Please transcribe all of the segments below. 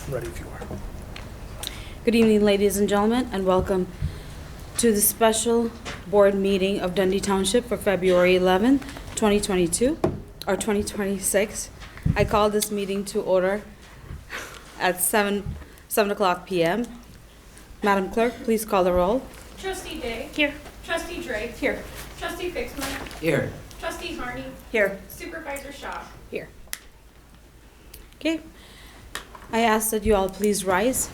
Ready if you are. Good evening, ladies and gentlemen, and welcome to the special board meeting of Dundee Township for February 11, 2022, or 2026. I call this meeting to order at 7 o'clock p.m. Madam Clerk, please call the roll. Trustee Day. Here. Trustee Drake. Here. Trustee Fixman. Here. Trustee Harney. Here. Supervisor Shaw. Here. Okay. I ask that you all please rise.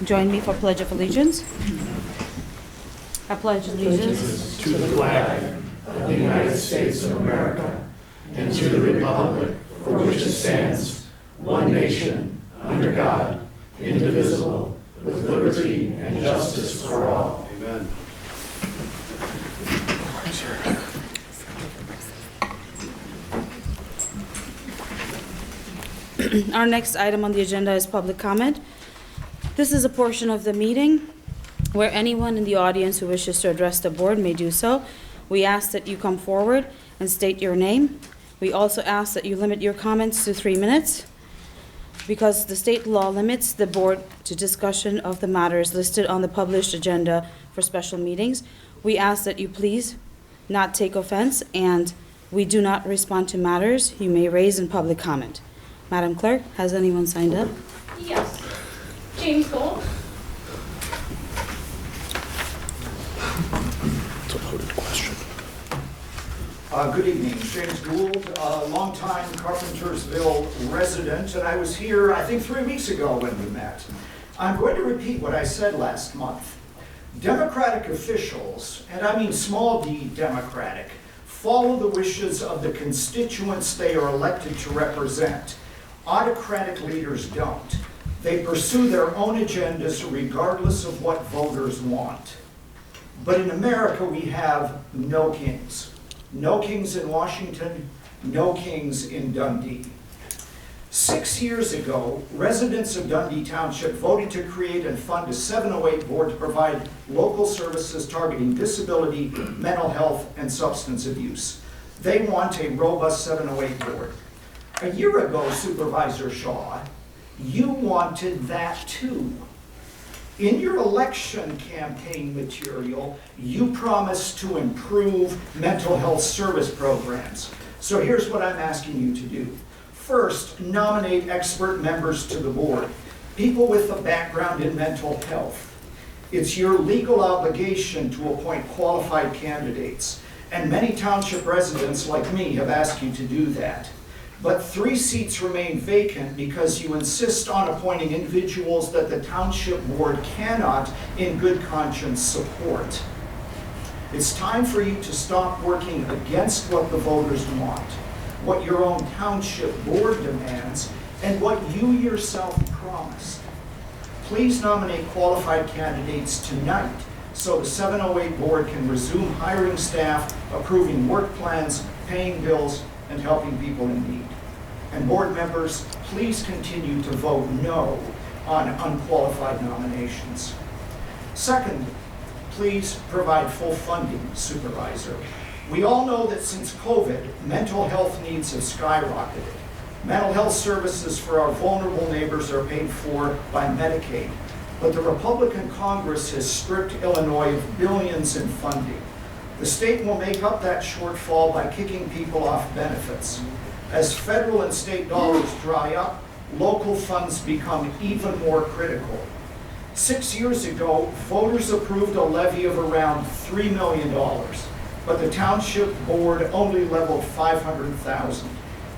Join me for Pledge of Allegiance. I pledge allegiance To the flag of the United States of America and to the republic for which it stands, one nation, under God, indivisible, with liberty and justice for all. Amen. Our next item on the agenda is public comment. This is a portion of the meeting where anyone in the audience who wishes to address the board may do so. We ask that you come forward and state your name. We also ask that you limit your comments to 3 minutes. Because the state law limits the board to discussion of the matters listed on the published agenda for special meetings, we ask that you please not take offense, and we do not respond to matters you may raise in public comment. Madam Clerk, has anyone signed up? Yes. James Gold. It's a loaded question. Good evening, James Gould, longtime Carpentersville resident, and I was here, I think, 3 weeks ago when we met. I'm going to repeat what I said last month. Democratic officials, and I mean small d Democratic, follow the wishes of the constituents they are elected to represent. Autocratic leaders don't. They pursue their own agendas regardless of what voters want. But in America, we have no kings. No kings in Washington, no kings in Dundee. 6 years ago, residents of Dundee Township voted to create and fund a 708 board to provide local services targeting disability, mental health, and substance abuse. They want a robust 708 board. A year ago, Supervisor Shaw, you wanted that too. In your election campaign material, you promised to improve mental health service programs. So here's what I'm asking you to do. First, nominate expert members to the board, people with a background in mental health. It's your legal obligation to appoint qualified candidates, and many township residents like me have asked you to do that. But 3 seats remain vacant because you insist on appointing individuals that the township board cannot, in good conscience, support. It's time for you to stop working against what the voters want, what your own township board demands, and what you yourself promised. Please nominate qualified candidates tonight so the 708 board can resume hiring staff, approving work plans, paying bills, and helping people in need. And board members, please continue to vote no on unqualified nominations. Second, please provide full funding, Supervisor. We all know that since COVID, mental health needs have skyrocketed. Mental health services for our vulnerable neighbors are paid for by Medicaid, but the Republican Congress has stripped Illinois of billions in funding. The state will make up that shortfall by kicking people off benefits. As federal and state dollars dry up, local funds become even more critical. 6 years ago, voters approved a levy of around $3 million, but the township board only leveled $500,000.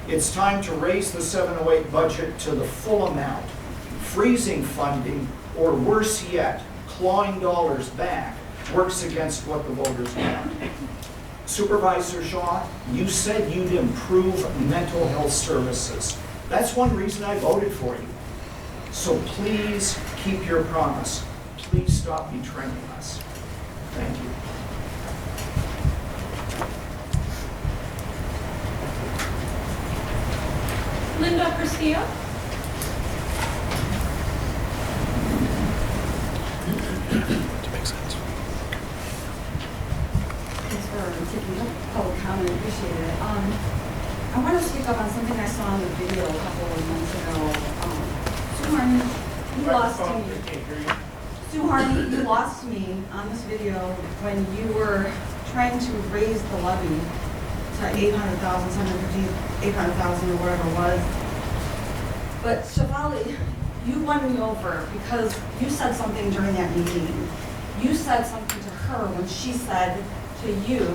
It's time to raise the 708 budget to the full amount. Freezing funding, or worse yet, clawing dollars back, works against what the voters want. Supervisor Shaw, you said you'd improve mental health services. That's one reason I voted for you. So please keep your promise. Please stop betraying us. Thank you. Linda Castillo. To make sense. Thanks for taking the public comment, appreciate it. I want to speak up on something I saw in the video a couple of months ago. you lost me. Sue Harney, you lost me on this video when you were trying to raise the levy to 800,000, 750, 800,000 or whatever it was. But Shefali, you won me over because you said something during that meeting. You said something to her when she said to you,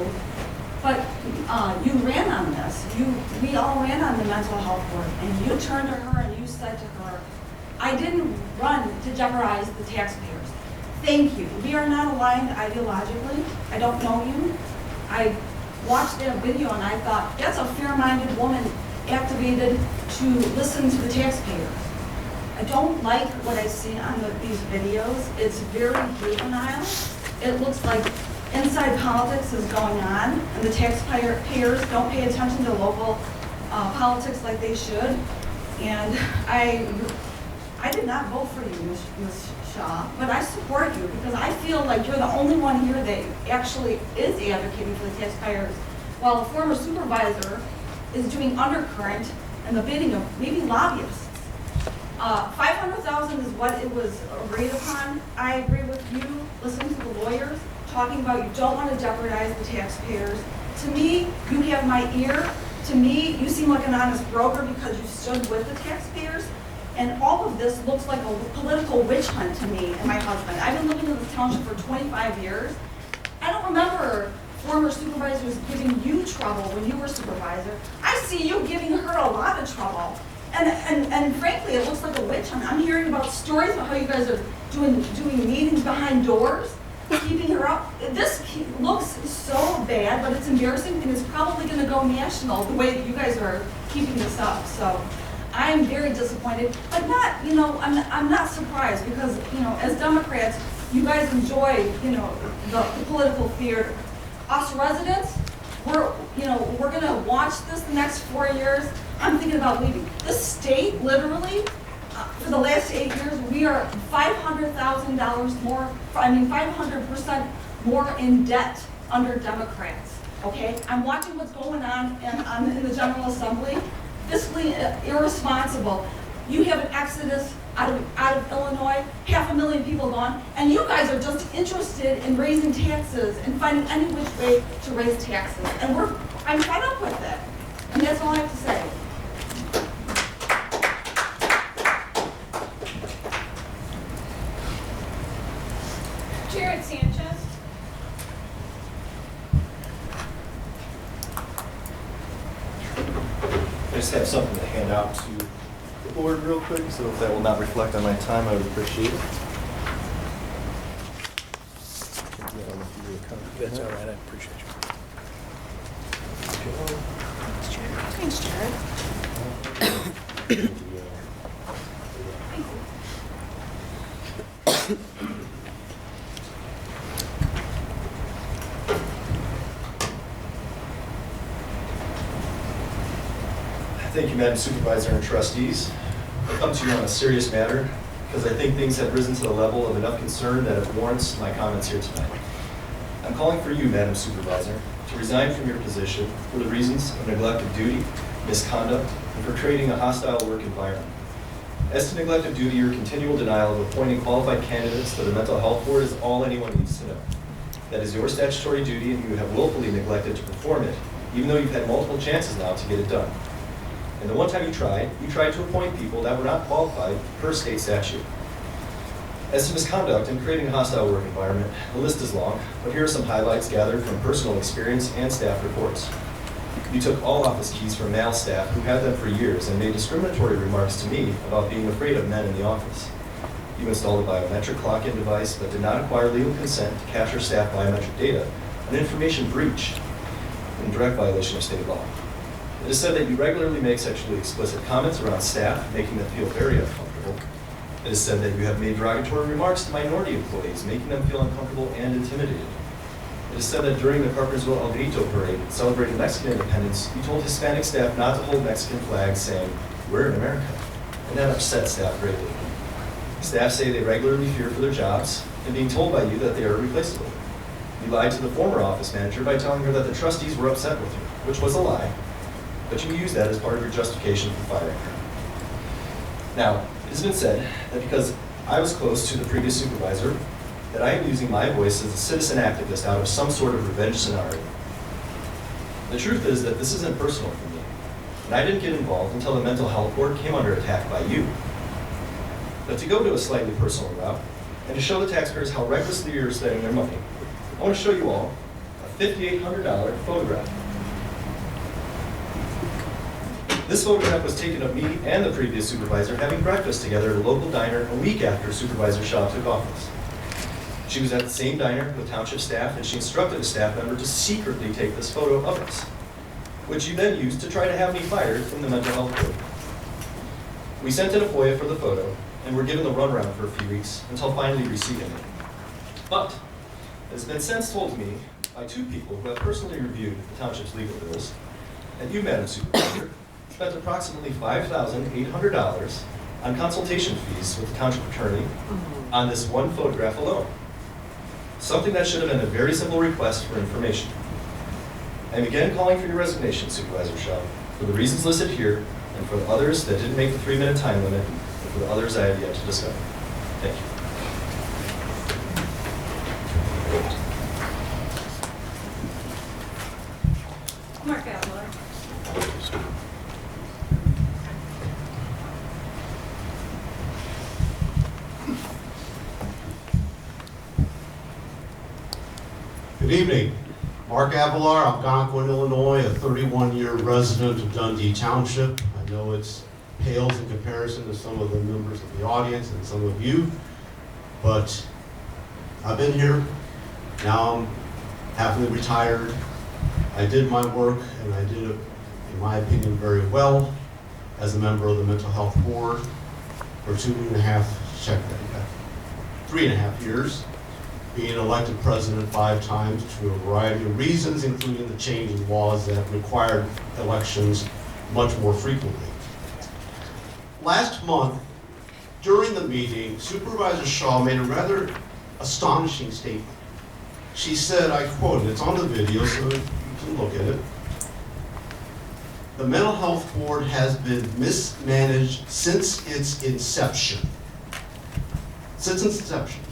but you ran on this. We all ran on the mental health board, and you turned to her and you said to her, I didn't run to jeopardize the taxpayers. Thank you. We are not aligned ideologically. I don't know you. I watched that video and I thought, that's a fair-minded woman activated to listen to the taxpayers. I don't like what I see on these videos. It's very juvenile. It looks like inside politics is going on, and the taxpayers don't pay attention to local politics like they should. And I did not vote for you, Ms. Shaw, but I support you because I feel like you're the only one here that actually is advocating for the taxpayers, while a former supervisor is doing undercurrent and the bidding of maybe lobbyists. 500,000 is what it was agreed upon. I agree with you, listening to the lawyers, talking about you don't want to jeopardize the taxpayers. To me, you have my ear. To me, you seem like an honest broker because you stood with the taxpayers. And all of this looks like a political witch hunt to me and my husband. I've been living in this township for 25 years. I don't remember former supervisors giving you trouble when you were supervisor. I see you giving her a lot of trouble. And frankly, it looks like a witch hunt. I'm hearing about stories about how you guys are doing meetings behind doors, keeping her up. This looks so bad, but it's embarrassing, and it's probably going to go national the way that you guys are keeping this up. So I'm very disappointed, but not, I'm not surprised because, as Democrats, you guys enjoy, the political theater. Us residents, we're going to watch this the next 4 years. I'm thinking about leaving. This state, literally, for the last 8 years, we are $500,000 more, 500% more in debt under Democrats, okay? I'm watching what's going on in the General Assembly. Fiscally irresponsible. You have an exodus out of Illinois, 500,000 people gone, and you guys are just interested in raising taxes and finding any which way to raise taxes. And I'm fed up with it. And that's all I have to say. Jared Sanchez. I just have something to hand out to the board real quick, so if that will not reflect on my time, I would appreciate it. That's all right, I appreciate you. Thanks, Jared. Thank you, Madam Supervisor and trustees. I come to you on a serious matter because I think things have risen to the level of enough concern that it warrants my comments here tonight. I'm calling for you, Madam Supervisor, to resign from your position for the reasons of neglect of duty, misconduct, and for creating a hostile work environment. As to neglect of duty, your continual denial of appointing qualified candidates to the mental health board is all anyone needs to know. That is your statutory duty, and you have willfully neglected to perform it, even though you've had multiple chances now to get it done. And the one time you tried to appoint people that were not qualified per state statute. As to misconduct and creating a hostile work environment, the list is long, but here are some highlights gathered from personal experience and staff reports. You took all office keys from male staff who had them for years and made discriminatory remarks to me about being afraid of men in the office. You installed a biometric clock-in device but did not acquire legal consent to capture staff biometric data, an information breach in direct violation of state law. It is said that you regularly make sexually explicit comments around staff, making them feel very uncomfortable. It is said that you have made derogatory remarks to minority employees, making them feel uncomfortable and intimidated. It is said that during the Carpentersville El Grito parade celebrating Mexican independence, you told Hispanic staff not to hold Mexican flags, saying, "We're in America," and that upset staff greatly. Staff say they regularly fear for their jobs and being told by you that they are replaceable. You lied to the former office manager by telling her that the trustees were upset with her, which was a lie, but you used that as part of your justification for firing her. Now, it has been said that because I was close to the previous supervisor that I am using my voice as a citizen activist out of some sort of revenge scenario. The truth is that this isn't personal for me, and I didn't get involved until the mental health board came under attack by you. But to go to a slightly personal route, and to show the taxpayers how recklessly you're spending their money, I want to show you all a $5,800 photograph. This photograph was taken of me and the previous supervisor having breakfast together at a local diner a week after Supervisor Shaw took office. She was at the same diner with township staff, and she instructed a staff member to secretly take this photo of us, which you then used to try to have me fired from the mental health board. We sent in a FOIA for the photo, and were given the runaround for a few weeks until finally receiving it. But it has been since told to me by two people who have personally reviewed the township's legal bills that you, Madam Supervisor, spent approximately $5,800 on consultation fees with the township attorney on this one photograph alone. Something that should have been a very simple request for information. I am again calling for your resignation, Supervisor Shaw, for the reasons listed here, and for the others that didn't make the 3-minute time limit, and for the others I have yet to discover. Thank you. Mark Adler. Good evening. Mark Avalar, Algonquin, Illinois, a 31-year resident of Dundee Township. I know it pales in comparison to some of the members of the audience and some of you, but I've been here. Now I'm happily retired. I did my work, and I did it, in my opinion, very well as a member of the Mental Health Board for 3.5 years. Being elected president 5 times to a variety of reasons, including the change in laws that required elections much more frequently. Last month, during the meeting, Supervisor Shaw made a rather astonishing statement. She said, I quote, it's on the video so you can look at it. The Mental Health Board has been mismanaged since its inception. Since its inception.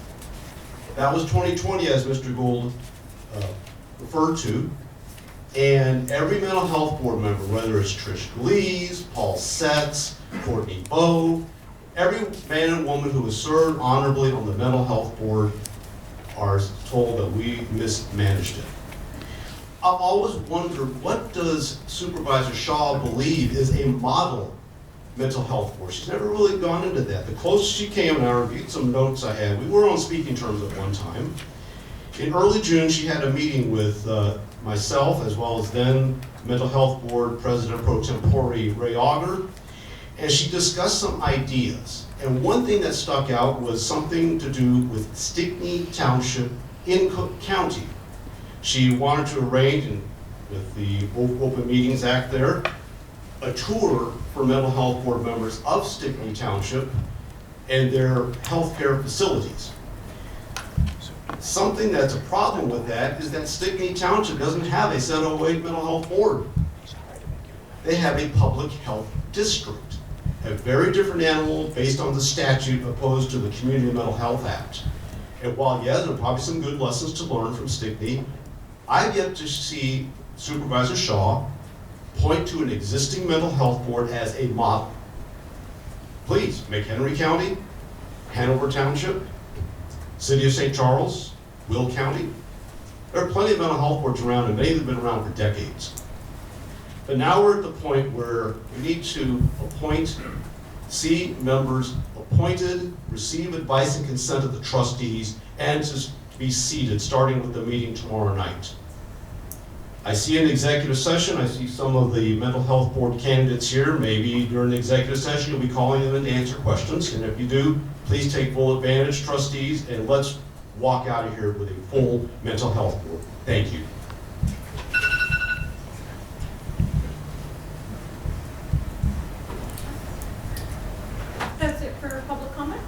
That was 2020, as Mr. Gould referred to. And every mental health board member, whether it's Trish Glees, Paul Setz, Courtney Bowe, every man and woman who has served honorably on the mental health board are told that we mismanaged it. I've always wondered, what does Supervisor Shaw believe is a model mental health board? She's never really gone into that. The closest she came, and I reviewed some notes I had, we were on speaking terms at one time. In early June, she had a meeting with myself, as well as then Mental Health Board President Pro Tempore Ray Auger, and she discussed some ideas. And one thing that stuck out was something to do with Stickney Township in Cook County. She wanted to arrange, with the Open Meetings Act there, a tour for mental health board members of Stickney Township and their healthcare facilities. Something that's a problem with that is that Stickney Township doesn't have a 708 mental health board. They have a public health district, a very different animal based on the statute opposed to the Community Mental Health Act. And while, yes, there are probably some good lessons to learn from Stickney, I've yet to see Supervisor Shaw point to an existing mental health board as a model. Please, McHenry County, Hanover Township, City of St. Charles, Will County. There are plenty of mental health boards around, and many have been around for decades. But now we're at the point where we need to see members appointed, receive advice and consent of the trustees, and to be seated, starting with the meeting tomorrow night. I see an executive session. I see some of the mental health board candidates here. Maybe during the executive session, you'll be calling them in to answer questions. And if you do, please take full advantage, trustees, and let's walk out of here with a full mental health board. Thank you. That's it for public comment?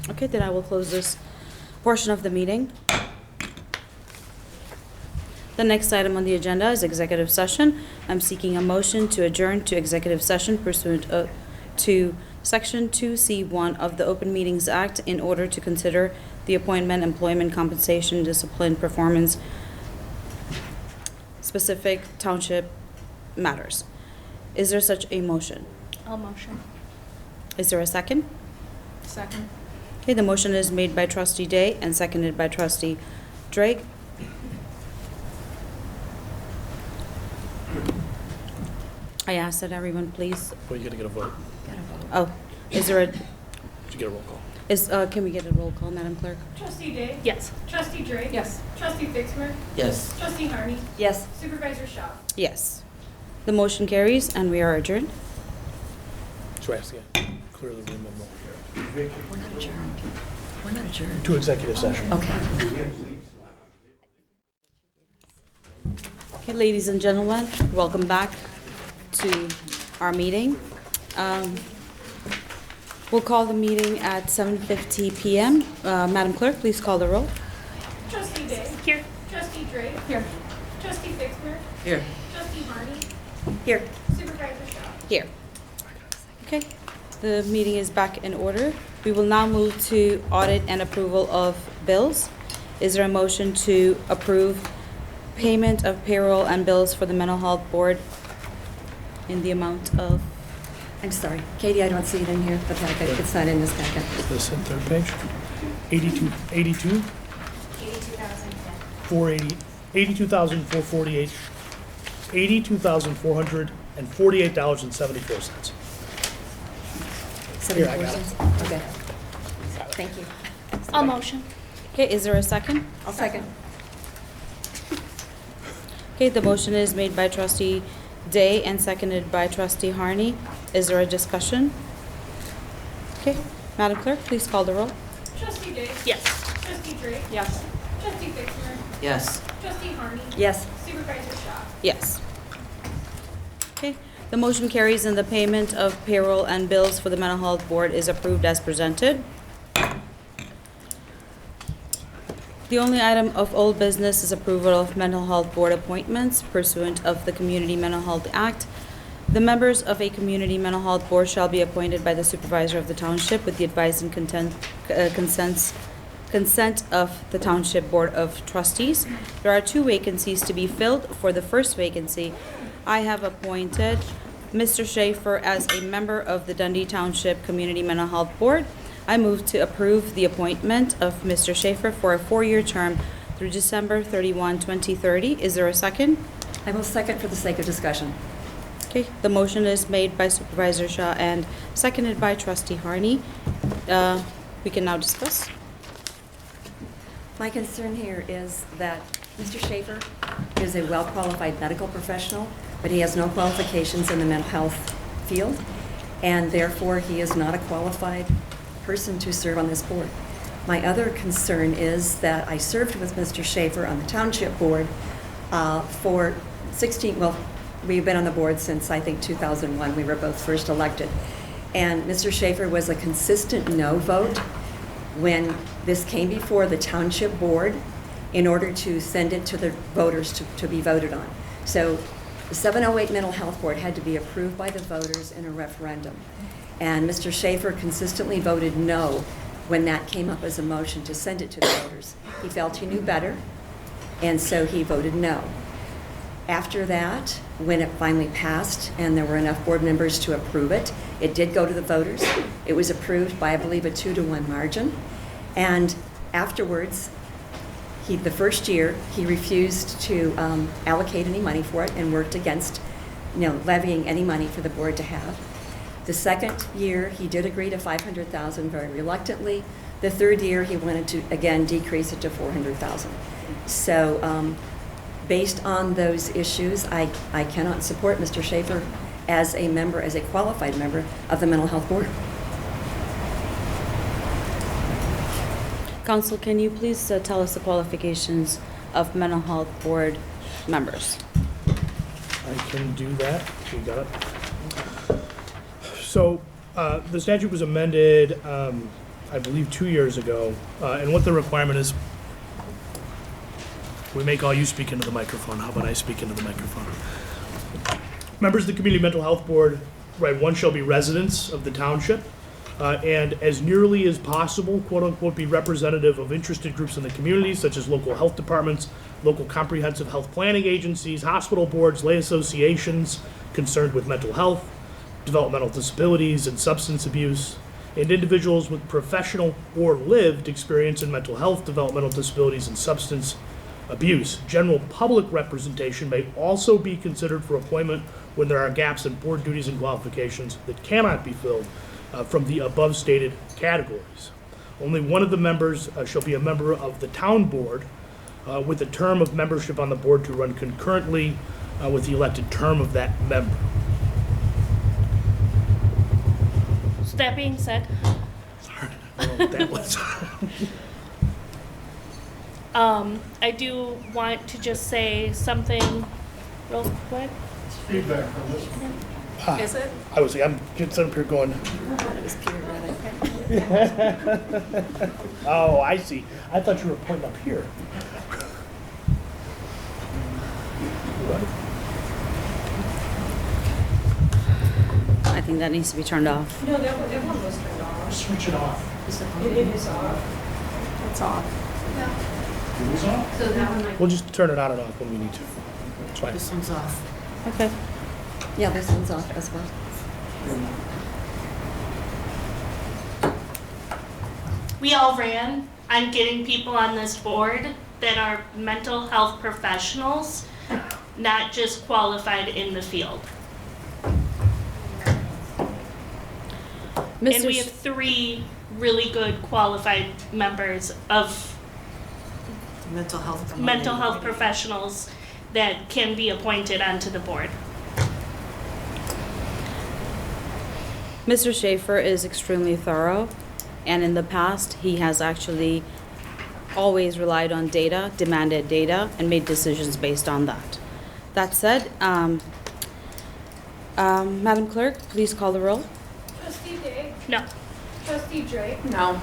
Okay, then I will close this portion of the meeting. The next item on the agenda is executive session. I'm seeking a motion to adjourn to executive session pursuant to Section 2C1 of the Open Meetings Act in order to consider the appointment, employment, compensation, discipline, performance, specific township matters. Is there such a motion? I'll motion. Is there a second? Second. Okay, the motion is made by trustee Day and seconded by trustee Drake. I ask that everyone please, Well, you gotta get a vote. oh, is there a, Did you get a roll call? can we get a roll call, Madam Clerk? Trustee Day? Yes. Trustee Drake? Yes. Trustee Fixmer? Yes. Trustee Harney? Yes. Supervisor Shaw? Yes. The motion carries and we are adjourned. So I ask again, clear the room and We're not adjourned. We're not adjourned. to executive session. Okay. Okay, ladies and gentlemen, welcome back to our meeting. We'll call the meeting at 7:50 p.m. Madam Clerk, please call the roll. Trustee Day? Here. Trustee Drake? Here. Trustee Fixmer? Here. Trustee Harney? Here. Supervisor Shaw? Here. Okay, the meeting is back in order. We will now move to audit and approval of bills. Is there a motion to approve payment of payroll and bills for the mental health board in the amount of, I'm sorry. Katie, I don't see it in here, the packet. It's not in this packet. This in third page. 82, 480, 82,448, $82,448.74. 74 Here, I got it. cents? Okay. Thank you. I'll motion. okay, is there a second? I'll second. Okay, the motion is made by trustee Day and seconded by trustee Harney. Is there a discussion? Okay, Madam Clerk, please call the roll. Trustee Day? Yes. Trustee Drake? Yes. Trustee Fixmer? Yes. Trustee Harney? Yes. Supervisor Shaw? Yes. Okay, the motion carries and the payment of payroll and bills for the mental health board is approved as presented. The only item of old business is approval of mental health board appointments pursuant of the Community Mental Health Act. The members of a community mental health board shall be appointed by the supervisor of the township with the advice and consent of the Township Board of Trustees. There are 2 vacancies to be filled. For the first vacancy, I have appointed Mr. Schaefer as a member of the Dundee Township Community Mental Health Board. I move to approve the appointment of Mr. Schaefer for a 4-year term through December 31, 2030. Is there a second? I will second for the sake of discussion. Okay, the motion is made by Supervisor Shaw and seconded by Trustee Harney. We can now discuss. My concern here is that Mr. Schaefer is a well-qualified medical professional, but he has no qualifications in the mental health field, and therefore he is not a qualified person to serve on this board. My other concern is that I served with Mr. Schaefer on the township board for 16, well, we've been on the board since I think 2001. We were both first elected. And Mr. Schaefer was a consistent no vote when this came before the township board in order to send it to the voters to be voted on. So the 708 Mental Health Board had to be approved by the voters in a referendum. And Mr. Schaefer consistently voted no when that came up as a motion to send it to the voters. He felt he knew better, and so he voted no. After that, when it finally passed and there were enough board members to approve it, it did go to the voters. It was approved by, I believe, a 2-to-1 margin. And afterwards, the first year, he refused to allocate any money for it and worked against, levying any money for the board to have. The second year, he did agree to $500,000 very reluctantly. The third year, he wanted to, again, decrease it to $400,000. So based on those issues, I cannot support Mr. Schaefer as a member, as a qualified member of the Mental Health Board. Council, can you please tell us the qualifications of mental health board members? I can do that. You got it. So, the statute was amended, I believe 2 years ago, and what the requirement is, We make all you speak into the microphone. How about I speak into the microphone? Members of the Community Mental Health Board, right, one shall be residents of the township, and as nearly as possible, quote unquote, be representative of interested groups in the community, such as local health departments, local comprehensive health planning agencies, hospital boards, lay associations concerned with mental health, developmental disabilities, and substance abuse, and individuals with professional or lived experience in mental health, developmental disabilities, and substance abuse. General public representation may also be considered for appointment when there are gaps in board duties and qualifications that cannot be filled from the above stated categories. Only one of the members shall be a member of the town board with a term of membership on the board to run concurrently with the elected term of that member. So that being said, Sorry, I don't know what that was. I do want to just say something real quick. Feedback from this. Is it? I'm sitting up here going, It was pure rhetoric. oh, I see. I thought you were pointing up here. I think that needs to be turned off. No, that one was turned off. Switch it off. It is off. It's off. It was off. So that one might. We'll just turn it on and off when we need to. It's fine. This one's off. Okay. Yeah, this one's off as well. We all ran on getting people on this board that are mental health professionals, not just qualified in the field. And we have 3 really good qualified members of Mental health. mental health professionals that can be appointed onto the board. Mr. Schaefer is extremely thorough, and in the past, he has actually always relied on data, demanded data, and made decisions based on that. That said, Madam Clerk, please call the roll. Trustee Day? No. Trustee Drake? No.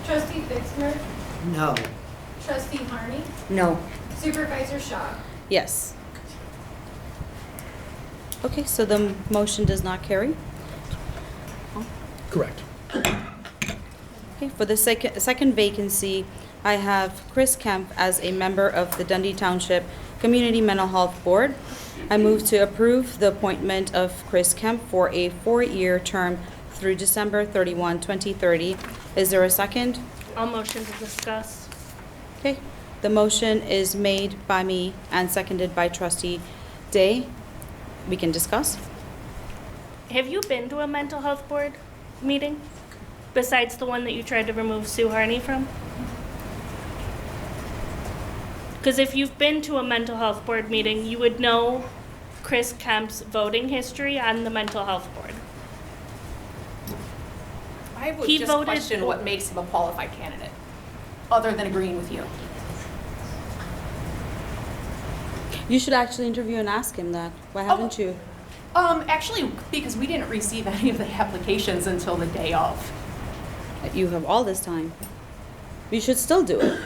Trustee Fixmer? No. Trustee Harney? No. Supervisor Shaw? Yes. Okay, so the motion does not carry. Correct. Okay, for the second vacancy, I have Chris Kemp as a member of the Dundee Township Community Mental Health Board. I move to approve the appointment of Chris Kemp for a 4-year term through December 31, 2030. Is there a second? I'll motion to discuss. Okay, the motion is made by me and seconded by Trustee Day. We can discuss. Have you been to a mental health board meeting besides the one that you tried to remove Sue Harney from? Because if you've been to a mental health board meeting, you would know Chris Kemp's voting history on the mental health board. I would He just voted question for- what makes him a qualified candidate, other than agreeing with you. You should actually interview and ask him that. Why haven't you? Actually, because we didn't receive any of the applications until the day of. You have all this time. You should still do it.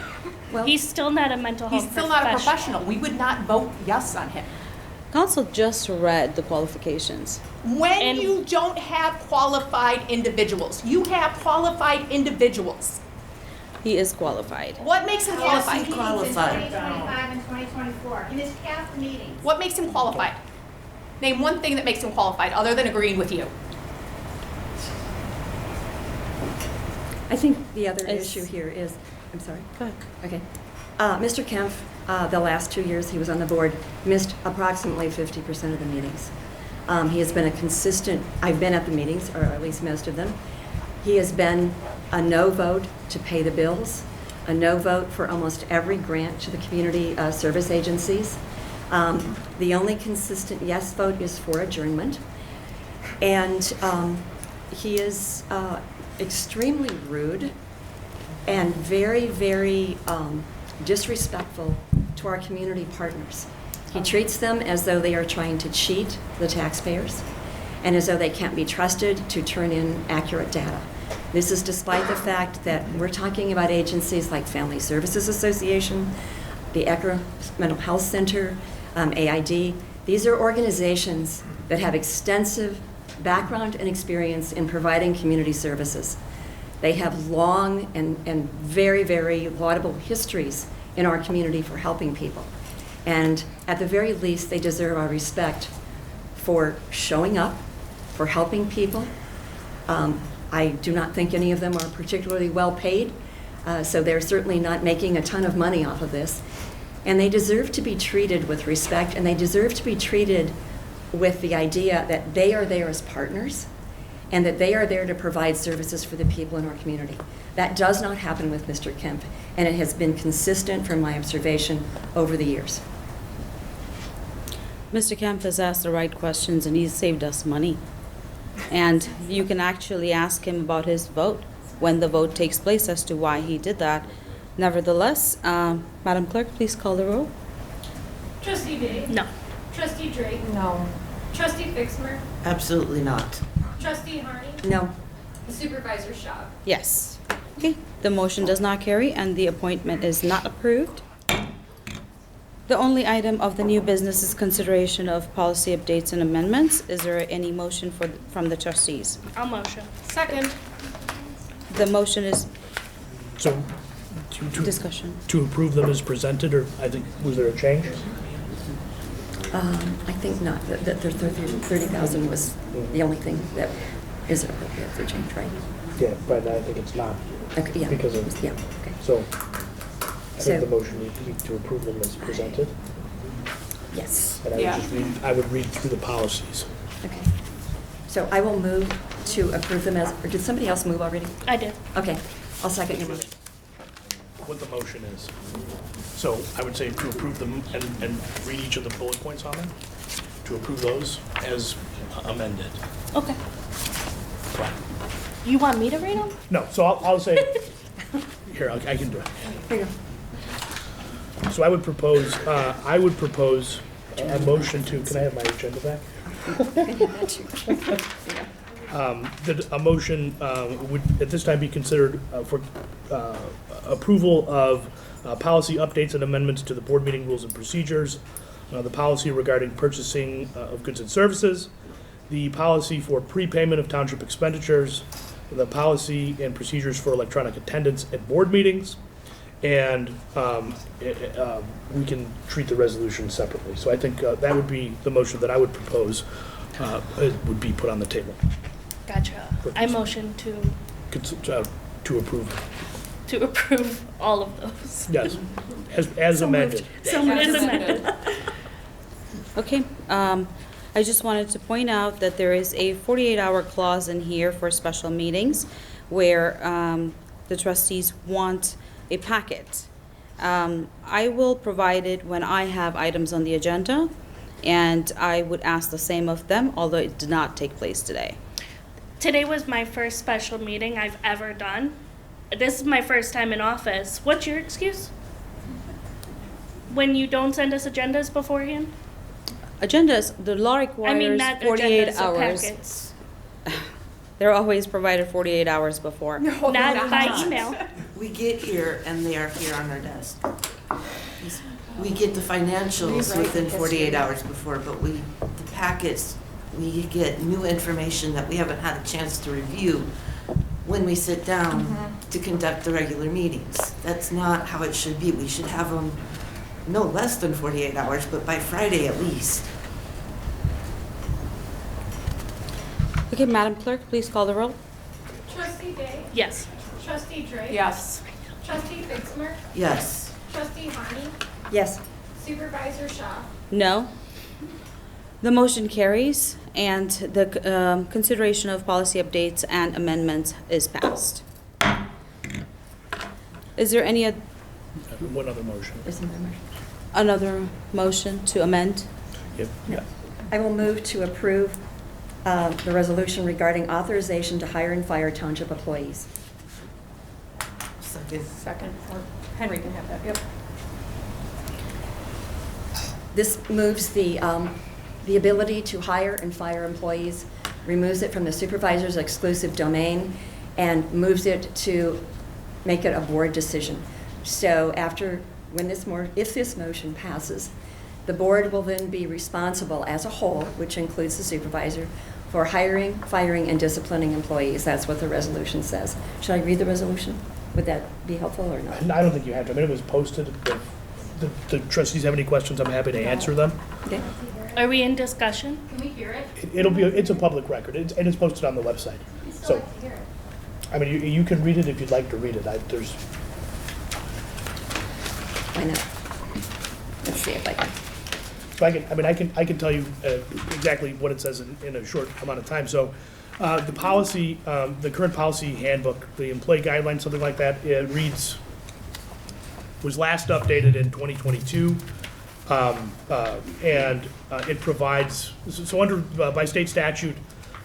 Well, He's still not a mental health He's still not a professional. We would not vote yes on him. Council just read the qualifications. When And- you don't have qualified individuals, you have qualified individuals. He is qualified. What makes him qualified? In 2025 and 2024, in his past meetings. What makes him qualified? Name one thing that makes him qualified, other than agreeing with you. I think the other It's- issue here is, I'm sorry. Go ahead. Okay. Mr. Kemp, the last 2 years he was on the board, missed approximately 50% of the meetings. He has been a consistent, I've been at the meetings, or at least most of them. He has been a no vote to pay the bills, a no vote for almost every grant to the community service agencies. The only consistent yes vote is for adjournment. And he is extremely rude and very, very disrespectful to our community partners. He treats them as though they are trying to cheat the taxpayers and as though they can't be trusted to turn in accurate data. This is despite the fact that we're talking about agencies like Family Services Association, the ECRA Mental Health Center, AID. These are organizations that have extensive background and experience in providing community services. They have long and very, very laudable histories in our community for helping people. And at the very least, they deserve our respect for showing up, for helping people. I do not think any of them are particularly well paid, so they're certainly not making a ton of money off of this. And they deserve to be treated with respect, and they deserve to be treated with the idea that they are there as partners and that they are there to provide services for the people in our community. That does not happen with Mr. Kemp, and it has been consistent from my observation over the years. Mr. Kemp has asked the right questions and he's saved us money. And you can actually ask him about his vote when the vote takes place as to why he did that. Nevertheless, Madam Clerk, please call the roll. Trustee Day? No. Trustee Drake? No. Trustee Fixmer? Absolutely not. Trustee Harney? No. Supervisor Shaw? Yes. Okay, the motion does not carry and the appointment is not approved. The only item of the new business is consideration of policy updates and amendments. Is there any motion from the trustees? I'll motion. Second. The motion is So, discussion. to approve them as presented, or I think, was there a change? I think not. The 30,000 was the only thing that is appropriate for change, right? Yeah, but I think it's not, Okay, yeah. because of, Yeah, okay. so I think the motion needs to be to approve them as presented. Yes. And I would read through the policies. Okay. So I will move to approve them as, or did somebody else move already? I did. Okay, I'll second your motion. What the motion is. So I would say to approve them and read each of the bullet points on them, to approve those as amended. Okay. You want me to read them? No, so I'll say, here, I can do it. Here you go. So I would propose a motion to, can I have my agenda back? That a motion would at this time be considered for approval of policy updates and amendments to the board meeting rules and procedures, the policy regarding purchasing of goods and services, the policy for prepayment of township expenditures, the policy and procedures for electronic attendance at board meetings, and we can treat the resolution separately. So I think that would be the motion that I would propose would be put on the table. Gotcha. I motion To approve. to approve all of those. Yes, as amended. So as amended. Okay, I just wanted to point out that there is a 48-hour clause in here for special meetings where the trustees want a packet. I will provide it when I have items on the agenda, and I would ask the same of them, although it did not take place today. Today was my first special meeting I've ever done. This is my first time in office. What's your excuse? When you don't send us agendas beforehand? Agendas, the law I mean, requires not 48 agendas, hours. packets. They're always provided 48 hours before. No, Not by email. We get here and they are here on our desk. We get the financials within 48 hours before, but the packets, we get new information that we haven't had a chance to review when we sit down to conduct the regular meetings. That's not how it should be. We should have them no less than 48 hours, but by Friday at least. Okay, Madam Clerk, please call the roll. Trustee Day? Yes. Trustee Drake? Yes. Trustee Fixmer? Yes. Trustee Harney? Yes. Supervisor Shaw? No. The motion carries, and the consideration of policy updates and amendments is passed. Is there any One other motion. Isn't there much? another motion to amend? Yep. Yeah. I will move to approve the resolution regarding authorization to hire and fire township employees. Second. Second, or Henry can have that, yep. This moves the ability to hire and fire employees, removes it from the supervisor's exclusive domain, and moves it to make it a board decision. So after if this motion passes, the board will then be responsible as a whole, which includes the supervisor, for hiring, firing, and disciplining employees. That's what the resolution says. Should I read the resolution? Would that be helpful or not? I don't think you have to. I mean, it was posted. If the trustees have any questions, I'm happy to answer them. Okay. Are we in discussion? Can we hear it? It's a public record, and it's posted on the website. We still So, like to hear it. I mean, you can read it if you'd like to read it. There's, Why not? Let's see if I can. I can tell you exactly what it says in a short amount of time. So, the policy, the current policy handbook, the employee guidelines, something like that, it reads, was last updated in 2022. And it provides, so under, by state statute,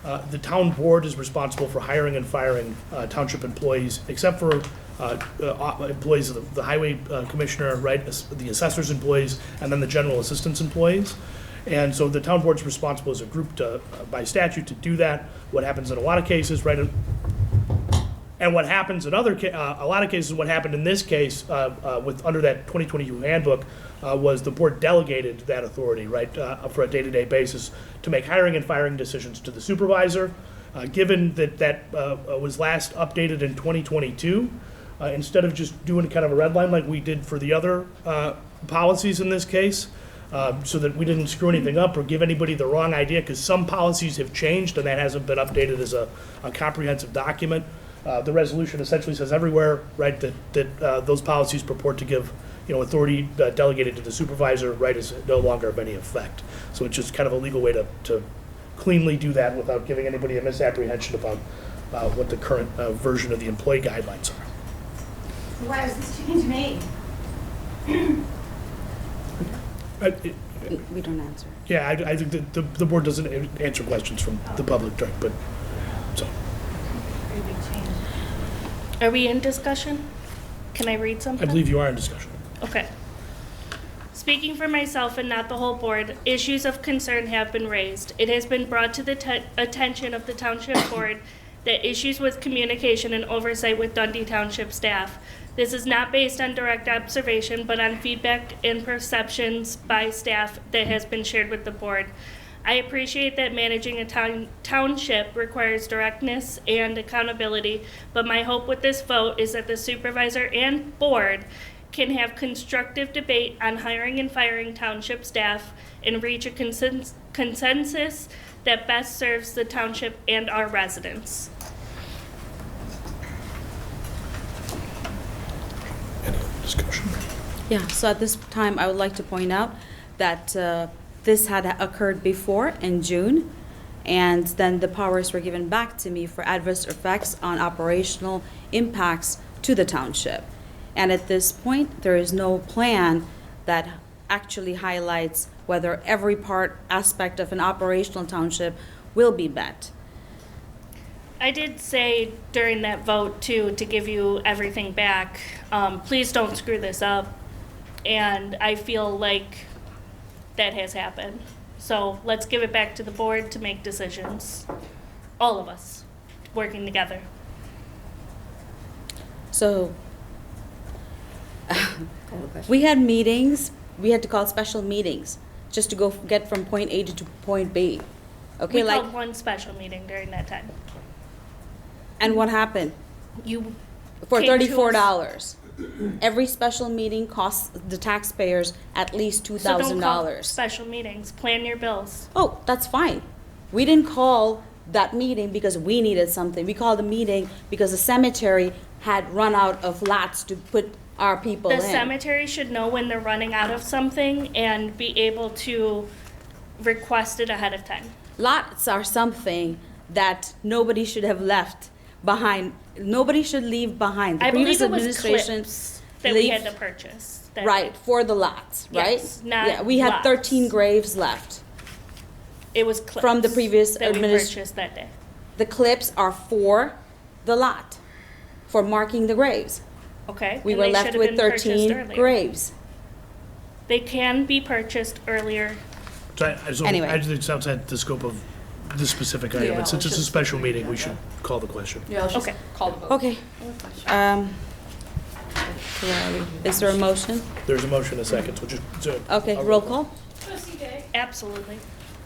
the town board is responsible for hiring and firing township employees, except for employees of the highway commissioner, right, the assessor's employees, and then the general assistance employees. And so the town board's responsible as a group by statute to do that. What happens in a lot of cases, right, and what happens in a lot of cases, what happened in this case with under that 2022 handbook was the board delegated that authority, right, for a day-to-day basis to make hiring and firing decisions to the supervisor. Given that was last updated in 2022, instead of just doing kind of a red line like we did for the other policies in this case, so that we didn't screw anything up or give anybody the wrong idea, because some policies have changed and that hasn't been updated as a comprehensive document. The resolution essentially says everywhere, right, that those policies purport to give, authority delegated to the supervisor, right, is no longer of any effect. So it's just kind of a legal way to cleanly do that without giving anybody a misapprehension about what the current version of the employee guidelines are. Why was this change made? We don't answer. Yeah, I think that the board doesn't answer questions from the public, but, so. Pretty big change. Are we in discussion? Can I read I something? believe you are in discussion. Okay. Speaking for myself and not the whole board, issues of concern have been raised. It has been brought to the attention of the Township Board that issues with communication and oversight with Dundee Township staff. This is not based on direct observation, but on feedback and perceptions by staff that has been shared with the board. I appreciate that managing a township requires directness and accountability, but my hope with this vote is that the supervisor and board can have constructive debate on hiring and firing township staff and reach a consensus that best serves the township and our residents. Any discussion? Yeah, so at this time, I would like to point out that this had occurred before in June, and then the powers were given back to me for adverse effects on operational impacts to the township. And at this point, there is no plan that actually highlights whether every aspect of an operational township will be met. I did say during that vote, too, to give you everything back, please don't screw this up. And I feel like that has happened. So let's give it back to the board to make decisions. All of us working together. So we had meetings, we had to call special meetings just to go get from point A to point B. Okay, We like, called one special meeting during that time. and what happened? You For came to us- $34. Every special meeting costs the taxpayers at least So don't call $2,000. special meetings. Plan your bills. Oh, that's fine. We didn't call that meeting because we needed something. We called the meeting because the cemetery had run out of lots to put our people in. The cemetery should know when they're running out of something and be able to request it ahead of time. Lots are something that nobody should have left behind. Nobody should leave behind. The I believe previous it was administration clips that we had leave- to purchase. that Right, for the lots, right? Yes, not Yeah, we had lots. 13 graves left. It was clips. From the previous that we adminis- purchased that day. The clips are for the lot, for marking the graves. Okay? We and were they left should have with been purchased 13 earlier. graves. They can be purchased earlier. So Anyway. I think it's outside the scope of this specific item. Yeah, And since let's it's a just special put it meeting, we together. should call the question. Yeah, let's just Okay. call the vote. Okay. So where are we? Is there a motion? There's a motion, a second, so Okay, roll call? Trustee Day? Absolutely.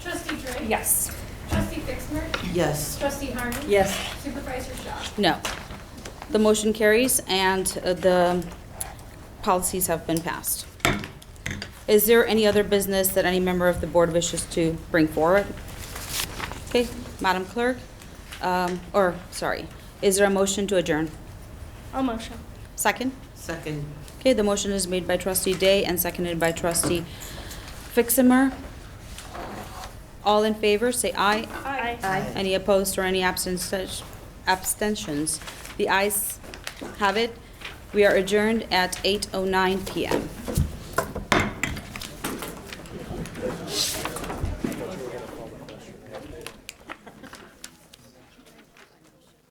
Trustee Drake? Yes. Trustee Fitzmer? Yes. Trustee Harney? Yes. Supervisor Shaw? No. The motion carries and the policies have been passed. Is there any other business that any member of the board wishes to bring forward? Okay, Madam Clerk, is there a motion to adjourn? I'll motion. Second? Second. Okay, the motion is made by Trustee Day and seconded by Trustee Fiximer. All in favor, say aye. Aye. Any opposed or any abstentions? The ayes have it. We are adjourned at 8:09 PM.